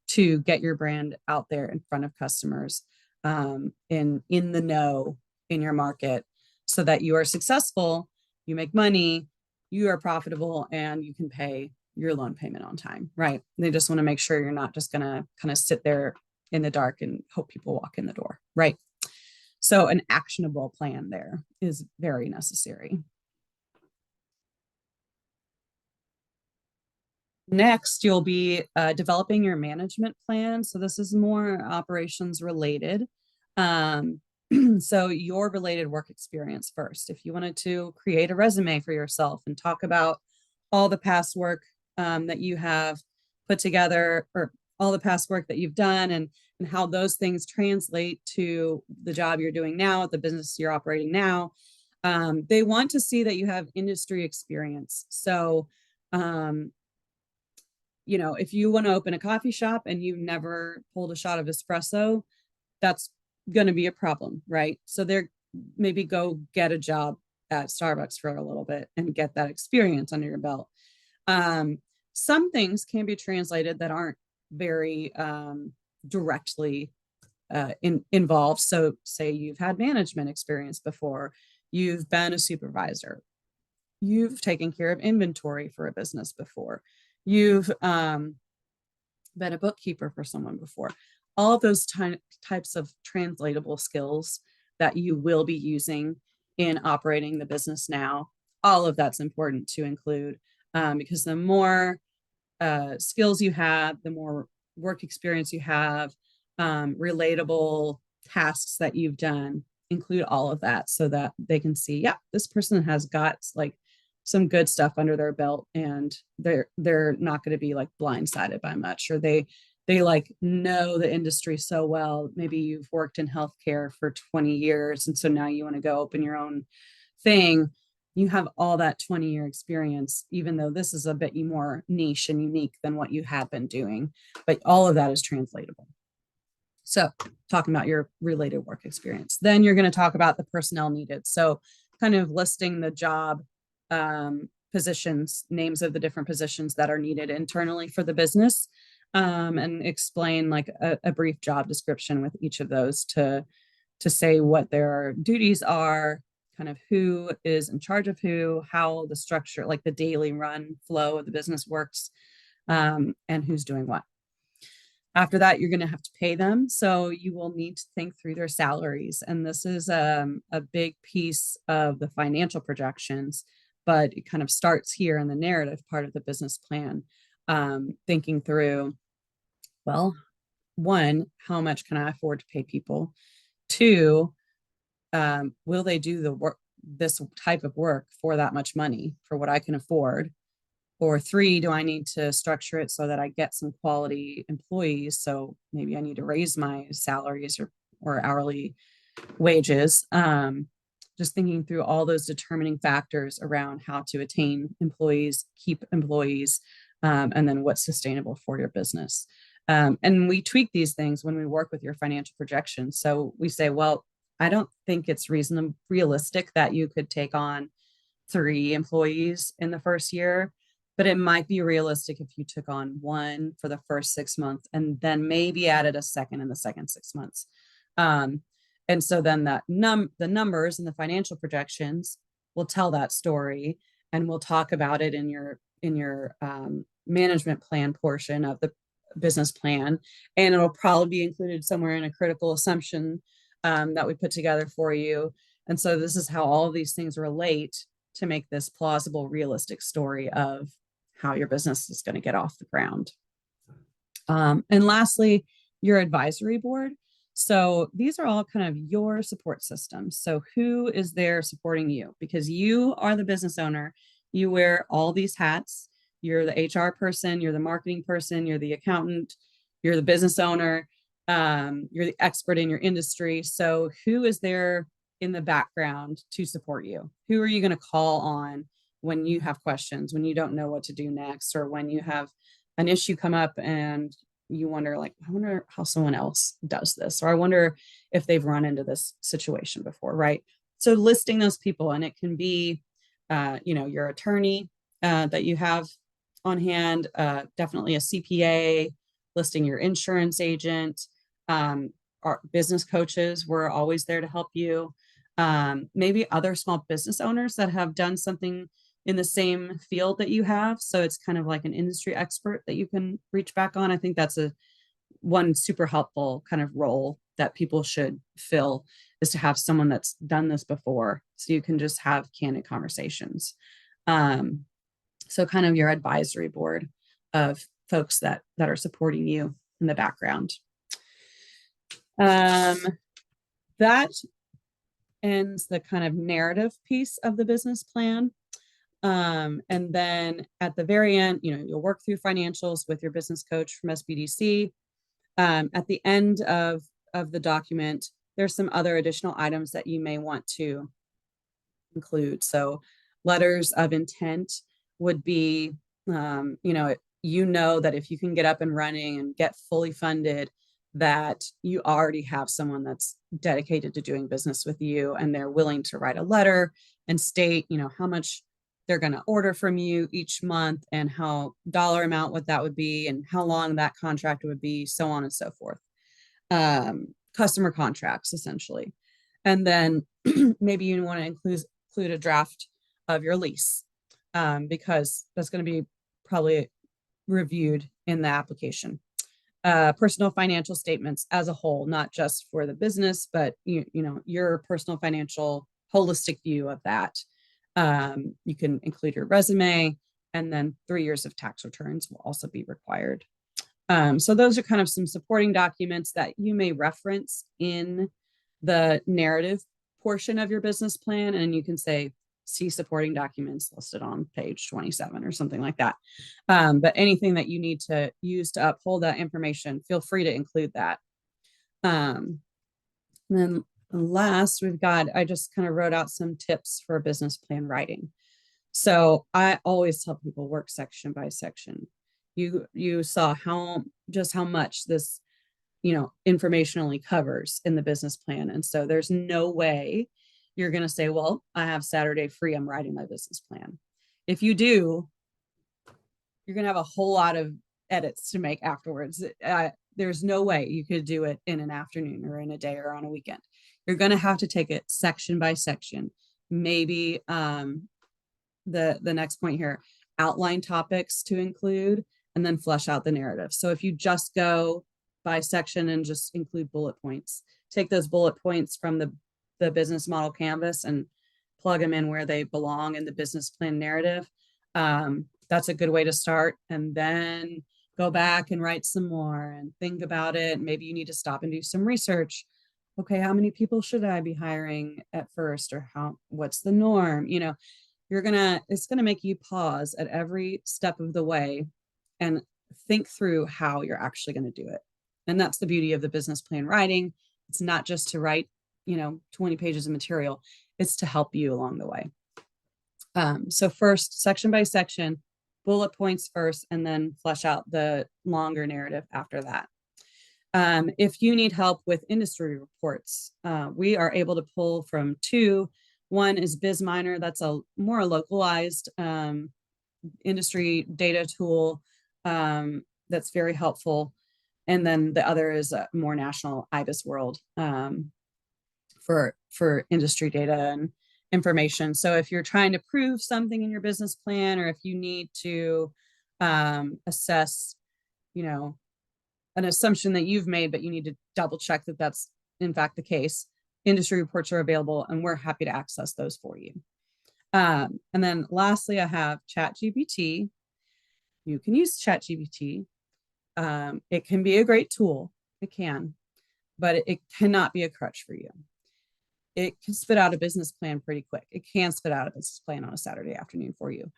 to get your brand out there in front of customers, in the know in your market, so that you are successful, you make money, you are profitable, and you can pay your loan payment on time, right? They just want to make sure you're not just going to kind of sit there in the dark and hope people walk in the door, right? So an actionable plan there is very necessary. Next, you'll be developing your management plan. So this is more operations related. So your related work experience first. If you wanted to create a resume for yourself and talk about all the past work that you have put together, or all the past work that you've done, and how those things translate to the job you're doing now, the business you're operating now. They want to see that you have industry experience. So if you want to open a coffee shop and you've never pulled a shot of espresso, that's going to be a problem, right? So they're maybe go get a job at Starbucks for a little bit and get that experience under your belt. Some things can be translated that aren't very directly involved. So say you've had management experience before, you've been a supervisor, you've taken care of inventory for a business before, you've been a bookkeeper for someone before. All of those types of translatable skills that you will be using in operating the business now, all of that's important to include, because the more skills you have, the more work experience you have, relatable tasks that you've done, include all of that so that they can see, yeah, this person has got like some good stuff under their belt, and they're not going to be like blindsided by much, or they like know the industry so well. Maybe you've worked in healthcare for 20 years, and so now you want to go open your own thing. You have all that 20-year experience, even though this is a bit more niche and unique than what you have been doing, but all of that is translatable. So talking about your related work experience, then you're going to talk about the personnel needed. So kind of listing the job positions, names of the different positions that are needed internally for the business, and explain like a brief job description with each of those to say what their duties are, kind of who is in charge of who, how the structure, like the daily run flow of the business works, and who's doing what. After that, you're going to have to pay them. So you will need to think through their salaries. And this is a big piece of the financial projections, but it kind of starts here in the narrative part of the business plan, thinking through, well, one, how much can I afford to pay people? Two, will they do the work, this type of work for that much money, for what I can afford? Or three, do I need to structure it so that I get some quality employees? So maybe I need to raise my salaries or hourly wages. Just thinking through all those determining factors around how to attain employees, keep employees, and then what's sustainable for your business. And we tweak these things when we work with your financial projections. So we say, well, I don't think it's realistic that you could take on 3 employees in the first year, but it might be realistic if you took on 1 for the first 6 months and then maybe added a second in the second 6 months. And so then that the numbers and the financial projections will tell that story, and we'll talk about it in your management plan portion of the business plan, and it'll probably be included somewhere in a critical assumption that we put together for you. And so this is how all of these things relate to make this plausible, realistic story of how your business is going to get off the ground. And lastly, your advisory board. So these are all kind of your support systems. So who is there supporting you? Because you are the business owner. You wear all these hats. You're the HR person, you're the marketing person, you're the accountant, you're the business owner, you're the expert in your industry. So who is there in the background to support you? Who are you going to call on when you have questions, when you don't know what to do next, or when you have an issue come up and you wonder, like, I wonder how someone else does this, or I wonder if they've run into this situation before, right? So listing those people, and it can be, your attorney that you have on hand, definitely a CPA, listing your insurance agent, our business coaches, we're always there to help you. Maybe other small business owners that have done something in the same field that you have. So it's kind of like an industry expert that you can reach back on. I think that's one super helpful kind of role that people should fill, is to have someone that's done this before, so you can just have candid conversations. So kind of your advisory board. of folks that are supporting you in the background. That ends the kind of narrative piece of the business plan. And then at the very end, you'll work through financials with your business coach from SBDC. At the end of the document, there's some other additional items that you may want to include. So letters of intent would be, that if you can get up and running and get fully funded, that you already have someone that's dedicated to doing business with you, and they're willing to write a letter and state, how much they're going to order from you each month, and how dollar amount what that would be, and how long that contract would be, so on and so forth. Customer contracts, essentially. And then maybe you want to include a draft of your lease, because that's going to be probably reviewed in the application. Personal financial statements as a whole, not just for the business, but your personal financial holistic view of that. You can include your resume, and then 3 years of tax returns will also be required. So those are kind of some supporting documents that you may reference in the narrative portion of your business plan, and you can say, see supporting documents listed on page 27 or something like that. But anything that you need to use to uphold that information, feel free to include that. And then last, I just kind of wrote out some tips for business plan writing. So I always tell people, work section by section. You saw how much this, informationally covers in the business plan. And so there's no way you're going to say, well, I have Saturday free, I'm writing my business plan. If you do, you're going to have a whole lot of edits to make afterwards. There's no way you could do it in an afternoon or in a day or on a weekend. You're going to have to take it section by section. Maybe the next point here, outline topics to include, and then flesh out the narrative. So if you just go by section and just include bullet points, take those bullet points from the business model canvas and plug them in where they belong in the business plan narrative. That's a good way to start. And then go back and write some more and think about it. Maybe you need to stop and do some research. Okay, how many people should I be hiring at first? Or what's the norm? It's gonna make you pause at every step of the way and think through how you're actually going to do it. And that's the beauty of the business plan writing. It's not just to write 20 pages of material, it's to help you along the way. So first, section by section, bullet points first, and then flesh out the longer narrative after that. If you need help with industry reports, we are able to pull from two. One is BizMiner. That's a more localized industry data tool that's very helpful. And then the other is a more national, IBISWorld, for industry data and information. So if you're trying to prove something in your business plan, or if you need to assess, an assumption that you've made, but you need to double check that that's in fact the case, industry reports are available, and we're happy to access those for you. And then lastly, I have ChatGPT. You can use ChatGPT. It can be a great tool. It can, but it cannot be a crutch for you. It can spit out a business plan pretty quick. It can spit out a business plan on a Saturday afternoon for you.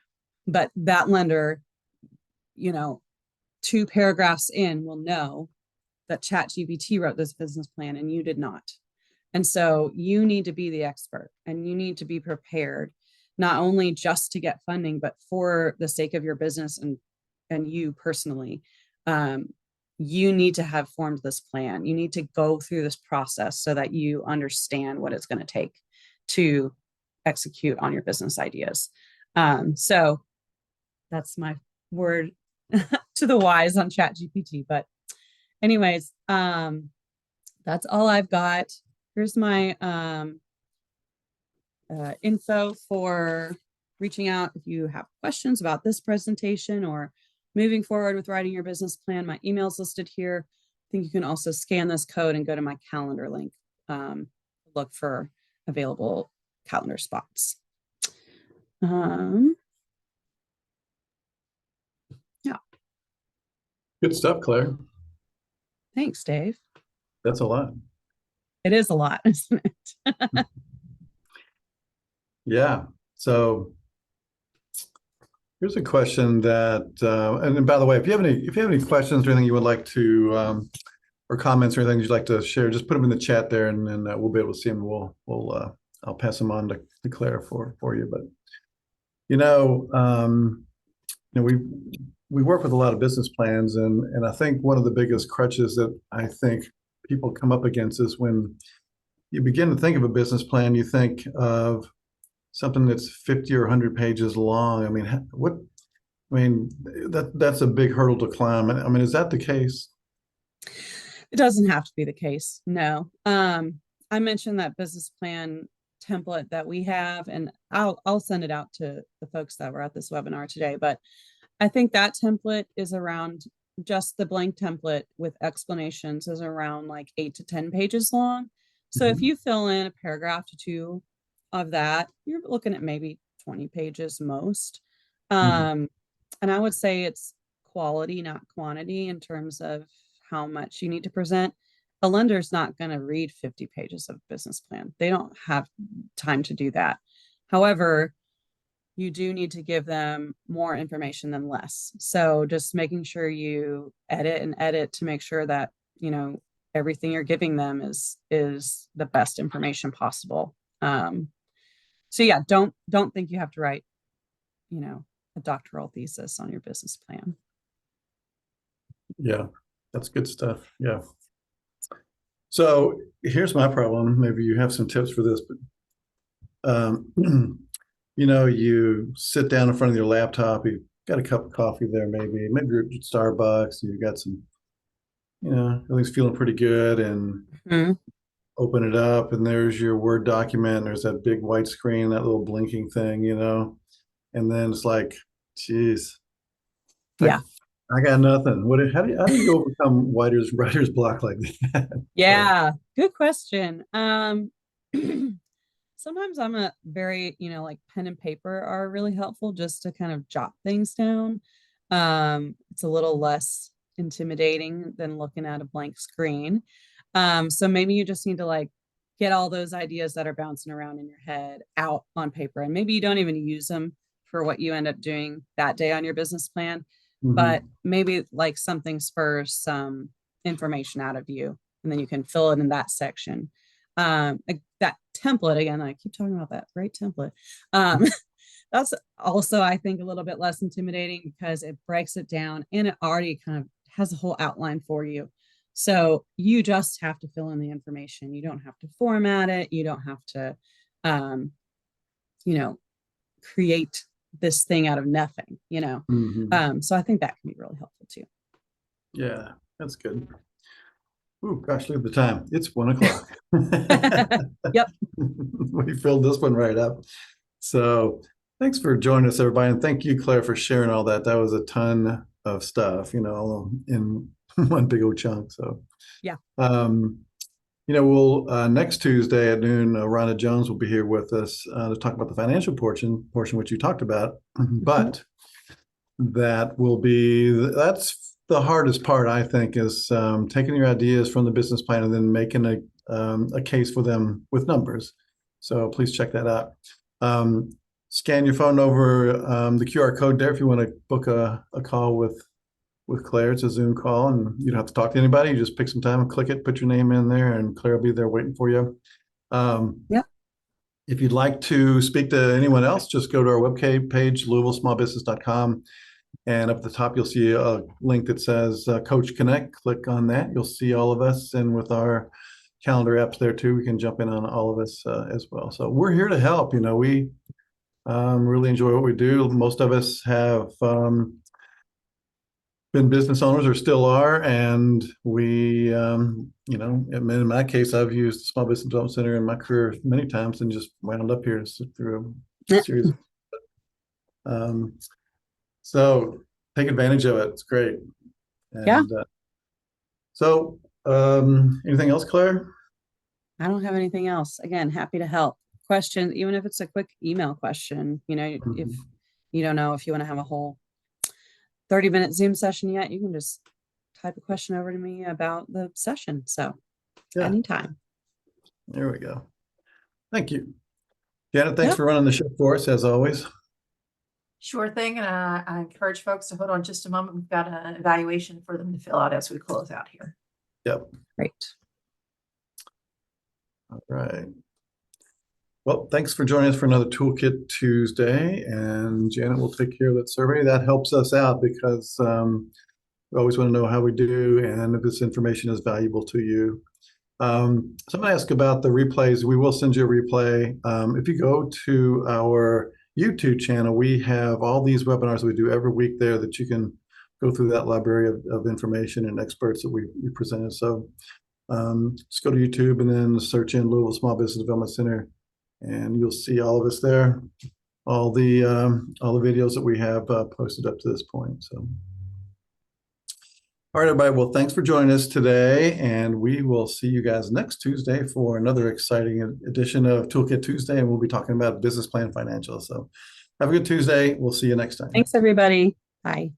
But that lender, 2 paragraphs in, will know that ChatGPT wrote this business plan and you did not. And so you need to be the expert, and you need to be prepared, not only just to get funding, but for the sake of your business and you personally. You need to have formed this plan. You need to go through this process so that you understand what it's going to take to execute on your business ideas. So that's my word to the wise on ChatGPT. But anyways, that's all I've got. Here's my info for reaching out if you have questions about this presentation or moving forward with writing your business plan. My email's listed here. I think you can also scan this code and go to my calendar link. Look for available calendar spots. Yeah. Good stuff, Claire. Thanks, Dave. That's a lot. It is a lot, isn't it? Yeah. So here's a question that, and then by the way, if you have any questions or anything you would like to, or comments or anything you'd like to share, just put them in the chat there, and then we'll be able to see them. I'll pass them on to Claire for you. But you know, we work with a lot of business plans, and I think one of the biggest crutches that I think people come up against is when you begin to think of a business plan, you think of something that's 50 or 100 pages long. I mean, that's a big hurdle to climb. I mean, is that the case? It doesn't have to be the case. No. I mentioned that business plan template that we have, and I'll send it out to the folks that were at this webinar today. But I think that template is around, just the blank template with explanations is around like 8 to 10 pages long. So if you fill in a paragraph to 2 of that, you're looking at maybe 20 pages most. And I would say it's quality, not quantity, in terms of how much you need to present. A lender's not going to read 50 pages of business plan. They don't have time to do that. However, you do need to give them more information than less. So just making sure you edit to make sure that, everything you're giving them is the best information possible. So yeah, don't think you have to write, a doctoral thesis on your business plan. Yeah, that's good stuff. Yeah. So here's my problem. Maybe you have some tips for this, but you sit down in front of your laptop, you've got a cup of coffee there, maybe you're at Starbucks, you got some, everything's feeling pretty good, and open it up, and there's your Word document. There's that big white screen, that little blinking thing, and then it's like, geez, Yeah. I got nothing. How do you overcome writer's block like that? Yeah, good question. Sometimes I'm a very, like pen and paper are really helpful just to kind of jot things down. It's a little less intimidating than looking at a blank screen. So maybe you just need to like get all those ideas that are bouncing around in your head out on paper, and maybe you don't even use them for what you end up doing that day on your business plan, but maybe like something spurs some information out of you, and then you can fill it in that section. That template, again, I keep talking about that great template. That's also, I think, a little bit less intimidating because it breaks it down and it already kind of has a whole outline for you. So you just have to fill in the information. You don't have to format it. You don't have to, create this thing out of nothing, So I think that can be really helpful too. Yeah, that's good. Ooh, gosh, look at the time. It's 1:00. Yep. We filled this one right up. So thanks for joining us, everybody. And thank you, Claire, for sharing all that. That was a ton of stuff, in one big old chunk. So yeah. We'll next Tuesday at noon, Rhonda Jones will be here with us to talk about the financial portion which you talked about. But that's the hardest part, I think, is taking your ideas from the business plan and then making a case for them with numbers. So please check that out. Scan your phone over the QR code there if you want to book a call with Claire. It's a Zoom call, and you don't have to talk to anybody. You just pick some time and click it, put your name in there, and Claire will be there waiting for you. Yep. If you'd like to speak to anyone else, just go to our webpage page, LouisvilleSmallBusiness.com. And up at the top, you'll see a link that says Coach Connect. Click on that. You'll see all of us. And with our calendar apps there too, we can jump in on all of us as well. So we're here to help. We really enjoy what we do. Most of us have been business owners or still are. And we, in my case, I've used the Small Business Development Center in my career many times and just wound up here to sit through a series. So take advantage of it. It's great. And, yeah. So anything else, Claire? I don't have anything else. Again, happy to help. Questions, even if it's a quick email question, if you don't know if you want to have a whole 30-minute Zoom session yet, you can just type a question over to me about the session. So Yeah. anytime. There we go. Thank you. Janet, thanks Yep. for running the show for us as always. Sure thing. And I encourage folks to hold on just a moment. We've got an evaluation for them to fill out as we close out here. Yep. Great. All right. Well, thanks for joining us for another Toolkit Tuesday. And Janet will take care of that survey. That helps us out because we always want to know how we do and if this information is valuable to you. Someone asked about the replays. We will send you a replay. If you go to our YouTube channel, we have all these webinars we do every week there that you can go through that library of information and experts that we presented. So just go to YouTube and then search in Louisville Small Business Development Center, and you'll see all of us there, all the videos that we have posted up to this point. So. All right, everybody. Well, thanks for joining us today, and we will see you guys next Tuesday for another exciting edition of Toolkit Tuesday, and we'll be talking about business plan financials. So have a good Tuesday. We'll see you next time. Thanks, everybody. Bye.